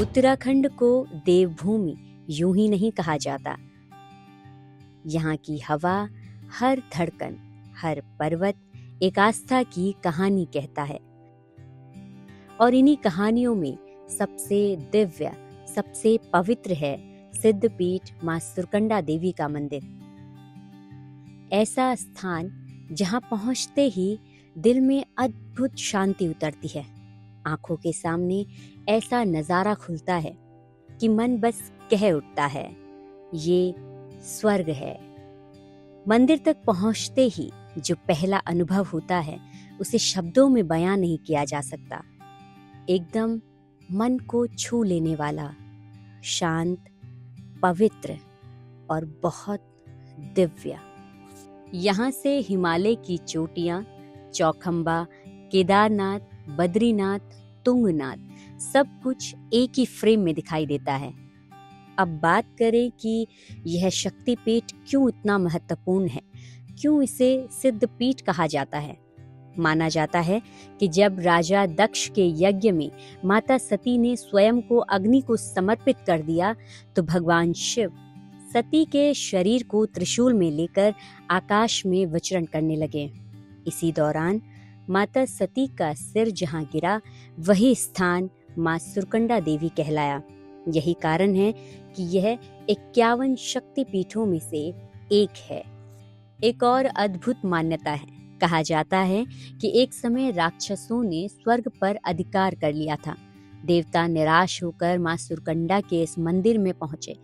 उत्तराखंड को देवभूमि यूं ही नहीं कहा जाता। यहाँ की हवा, हर धड़कन, हर पर्वत एक आस्था की कहानी कहता है। और इन्हीं कहानियों में सबसे दिव्य, सबसे पवित्र है सिद्धपीठ मां सुरकंडा देवी का मंदिर। ऐसा स्थान जहां पहुंचते ही दिल में अद्भुत शांति उतरती है। आंखों के सामने ऐसा नजारा खुलता है कि मन बस कह उठता है, ये स्वर्ग है। मंदिर तक पहुंचते ही जो पहला अनुभव होता है उसे शब्दों में बयां नहीं किया जा सकता। एकदम मन को छू लेने वाला, शांत, पवित्र और बहुत दिव्य। यहाँ से हिमालय की चोटियां, चौखंबा, केदारनाथ, बद्रीनाथ, तुंगनाथ सब कुछ एक ही फ्रेम में दिखाई देता है। अब बात करें कि यह शक्तिपीठ क्यों इतना महत्वपूर्ण है, क्यों इसे सिद्धपीठ कहा जाता है। माना जाता है कि जब राजा दक्ष के यज्ञ में माता सती ने स्वयं को अग्नि को समर्पित कर दिया तो भगवान शिव सती के शरीर को त्रिशूल में लेकर आकाश में विचरण करने लगे। इसी दौरान माता सती का सिर जहां गिरा वही स्थान मां सुरकंडा देवी कहलाया। यही कारण है कि यह 51 शक्तिपीठों में से एक है। एक और अद्भुत मान्यता है। कहा जाता है कि एक समय राक्षसों ने स्वर्ग पर अधिकार कर लिया था। देवता निराश होकर मां सुरकंडा के इस मंदिर में पहुंचे,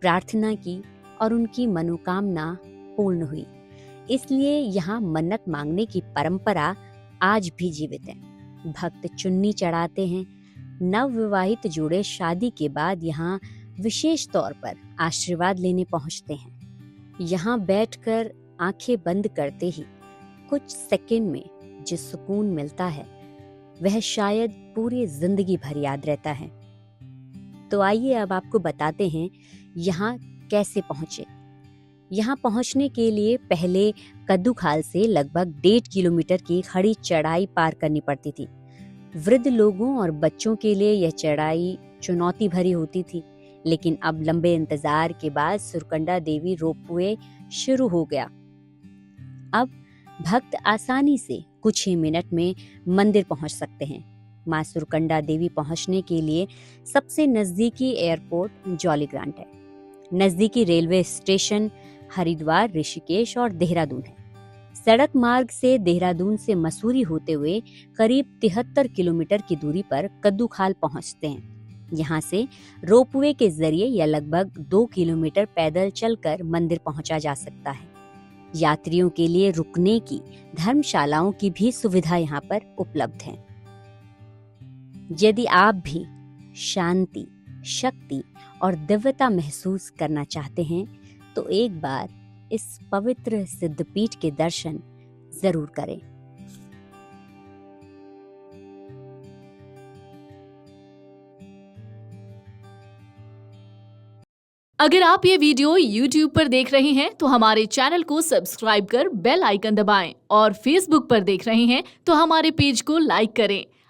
प्रार्थना की और उनकी मनोकामना पूर्ण हुई। इसलिए यहाँ मन्नत मांगने की परंपरा आज भी जीवित है। भक्त चुन्नी चढ़ाते हैं। नवविवाहित जोड़े शादी के बाद यहाँ विशेष तौर पर आशीर्वाद लेने पहुंचते हैं। यहाँ बैठकर आंखें बंद करते ही कुछ सेकंड में जो सुकून मिलता है वह शायद पूरी जिंदगी भर याद रहता है। तो आइए अब आपको बताते हैं यहाँ कैसे पहुंचे। यहाँ पहुंचने के लिए पहले कद्दूखाल से लगभग 1.5 किलोमीटर की खड़ी चढ़ाई पार करनी पड़ती थी। वृद्ध लोगों और बच्चों के लिए यह चढ़ाई चुनौती भरी होती थी, लेकिन अब लंबे इंतजार के बाद सुरकंडा देवी रोपवे शुरू हो गया। अब भक्त आसानी से कुछ ही मिनट में मंदिर पहुंच सकते हैं। मां सुरकंडा देवी पहुंचने के लिए सबसे नजदीकी एयरपोर्ट जौलीग्रांट है। नजदीकी रेलवे स्टेशन हरिद्वार, ऋषिकेश और देहरादून है। सड़क मार्ग से देहरादून से मसूरी होते हुए करीब 73 किलोमीटर की दूरी पर कद्दूखाल पहुंचते हैं। यहाँ से रोपवे के जरिए या लगभग 2 किलोमीटर पैदल चलकर मंदिर पहुंचा जा सकता है। यात्रियों के लिए रुकने की धर्मशालाओं की भी सुविधा यहाँ पर उपलब्ध है। यदि आप भी शांति, शक्ति और दिव्यता महसूस करना चाहते हैं तो एक बार इस पवित्र सिद्धपीठ के दर्शन जरूर करें। अगर आप ये वीडियो YouTube पर देख रहे हैं तो हमारे चैनल को सब्सक्राइब कर बेल आइकन दबाएं और Facebook पर देख रहे हैं तो हमारे पेज को लाइक करें।